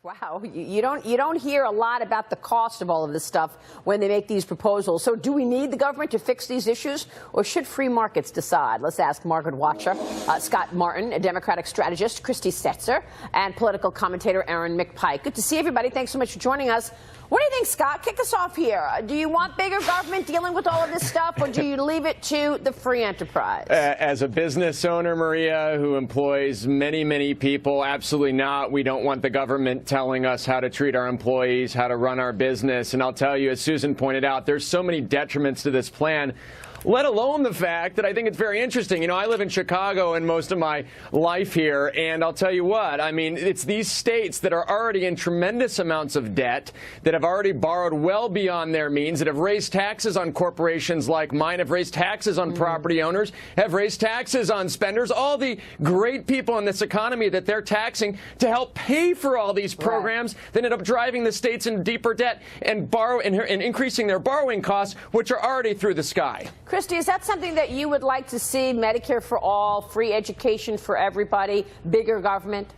Wow, you don't hear a lot about the cost of all of this stuff when they make these proposals. So do we need the government to fix these issues, or should free markets decide? Let's ask Margaret Watcher, Scott Martin, a Democratic strategist, Christy Setzer, and political commentator Aaron McPike. Good to see everybody. Thanks so much for joining us. What do you think, Scott? Kick us off here. Do you want bigger government dealing with all of this stuff, or do you leave it to the free enterprise? As a business owner, Maria, who employs many, many people, absolutely not. We don't want the government telling us how to treat our employees, how to run our business. And I'll tell you, as Susan pointed out, there's so many detriments to this plan, let alone the fact that I think it's very interesting. You know, I live in Chicago and most of my life here, and I'll tell you what, I mean, it's these states that are already in tremendous amounts of debt, that have already borrowed well beyond their means, that have raised taxes on corporations like mine, have raised taxes on property owners, have raised taxes on spenders, all the great people in this economy that they're taxing to help pay for all these programs that end up driving the states into deeper debt and increasing their borrowing costs, which are already through the sky. Christy, is that something that you would like to see? Medicare for all, free education for everybody, bigger government?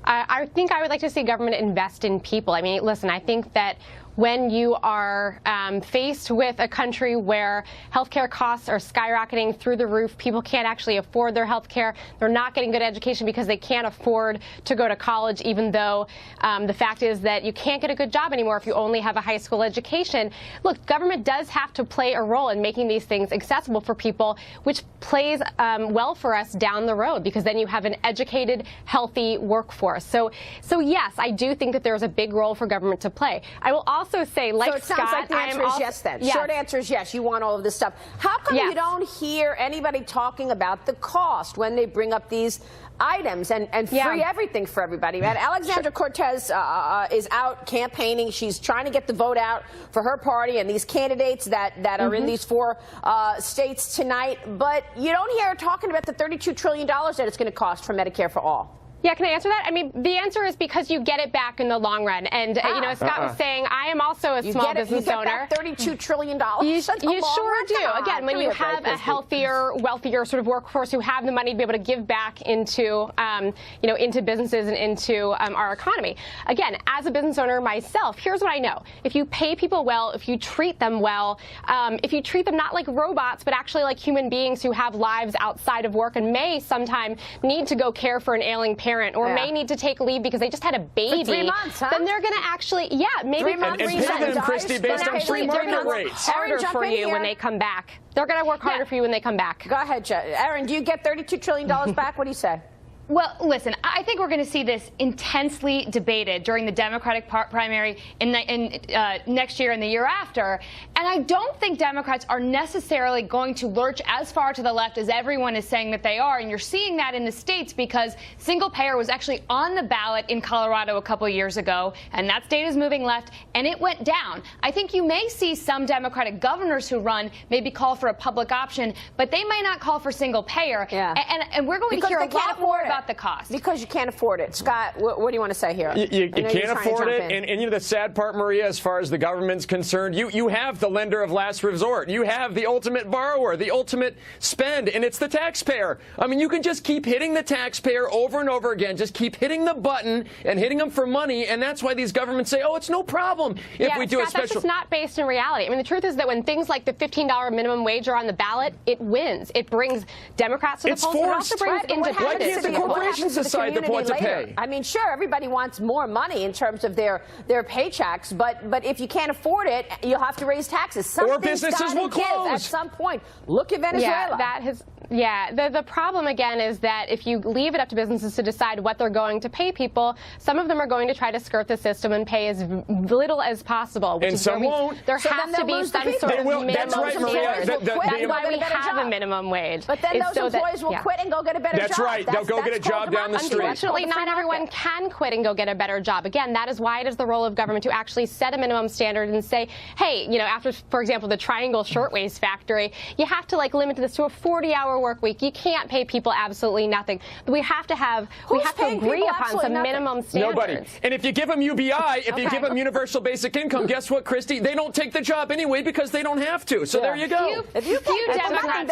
I think I would like to see government invest in people. I mean, listen, I think that when you are faced with a country where healthcare costs are skyrocketing through the roof, people can't actually afford their healthcare, they're not getting good education because they can't afford to go to college, even though the fact is that you can't get a good job anymore if you only have a high school education. Look, government does have to play a role in making these things accessible for people, which plays well for us down the road, because then you have an educated, healthy workforce. So yes, I do think that there's a big role for government to play. I will also say, like so it sounds Scott, like the answer is yes then. Yes. Short answer is yes, you want all of this stuff. How come you don't hear anybody talking about the cost when they bring up these items and free everything for everybody? And Alexandra Cortez is out campaigning. She's trying to get the vote out for her party and these candidates that are in these 4 states tonight. But you don't hear her talking about the $32 trillion that it's going to cost for Medicare for all. Yeah, can I answer that? I mean, the answer is because you get it back in the long run. And, you know, as Scott was saying, I am also a small business owner. You get back $32 trillion. You sure do. Again, when you have a healthier, wealthier sort of workforce who have the money to be able to give back into, you know, into businesses and into our economy. Again, as a business owner myself, here's what I know. If you pay people well, if you treat them well, if you treat them not like robots, but actually like human beings who have lives outside of work and may sometime need to go care for an ailing parent, or may need to take leave because they just had a baby, for 3 months, huh? then they're going to actually, maybe 3 months. And pay them, Christy, based on free market rates. Harder for you when they come back. They're going to work harder for you when they come back. Go ahead, Aaron. Do you get $32 trillion back? What do you say? Well, listen, I think we're going to see this intensely debated during the Democratic primary in next year and the year after. And I don't think Democrats are necessarily going to lurch as far to the left as everyone is saying that they are. And you're seeing that in the states because single payer was actually on the ballot in Colorado a couple years ago. And that state is moving left, and it went down. I think you may see some Democratic governors who run maybe call for a public option, but they might not call for single payer. And we're going to hear a lot more about the cost. Because you can't afford it. Scott, what do you want to say here? You can't afford it. And you know, the sad part, Maria, as far as the government's concerned, you have the lender of last resort. You have the ultimate borrower, the ultimate spend, and it's the taxpayer. I mean, you can just keep hitting the taxpayer over and over again, just keep hitting the button and hitting them for money, and that's why these governments say, oh, it's no problem if we do Scott, a special... that's just not based in reality. I mean, the truth is that when things like the $15 minimum wage are on the ballot, it wins. It brings Democrats to the polls. It also brings independents. Corporations decide the point to pay. I mean, sure, everybody wants more money in terms of their paychecks, but if you can't afford it, you'll have to raise taxes. Or businesses will close at some point. Look at Venezuela. The problem again is that if you leave it up to businesses to decide what they're going to pay people, some of them are going to try to skirt the system and pay as little as possible. And some won't. There has to be some sort of minimum standard. That's why we have a minimum wage. But then those employees will quit and go get a better job. That's right. They'll go get a job down the street. Unfortunately, not everyone can quit and go get a better job. Again, that is why it is the role of government to actually set a minimum standard and say, hey, you know, after, for example, the Triangle Shirtwaist Factory, you have to like limit this to a 40-hour work week. You can't pay people absolutely nothing. We have to agree upon some minimum standards. Nobody. And if you give them UBI, if you give them universal basic income, guess what, Christy? They don't take the job anyway because they don't have to. So there you go. If you pay Democrats,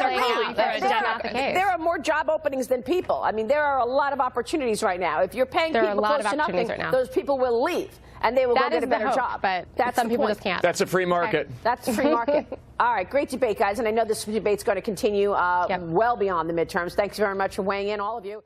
there are more job openings than people. I mean, there are are a lot of opportunities right now. If you're paying There are people a lot close of to nothing, opportunities right now. those people will leave, and they will go That get is a better the hope, job. but That's some the people point. just can't. That's a free market. That's a free market. All right, great debate, guys, and I know this debate's going to continue well beyond the midterms. Thanks very much for weighing in, all of you.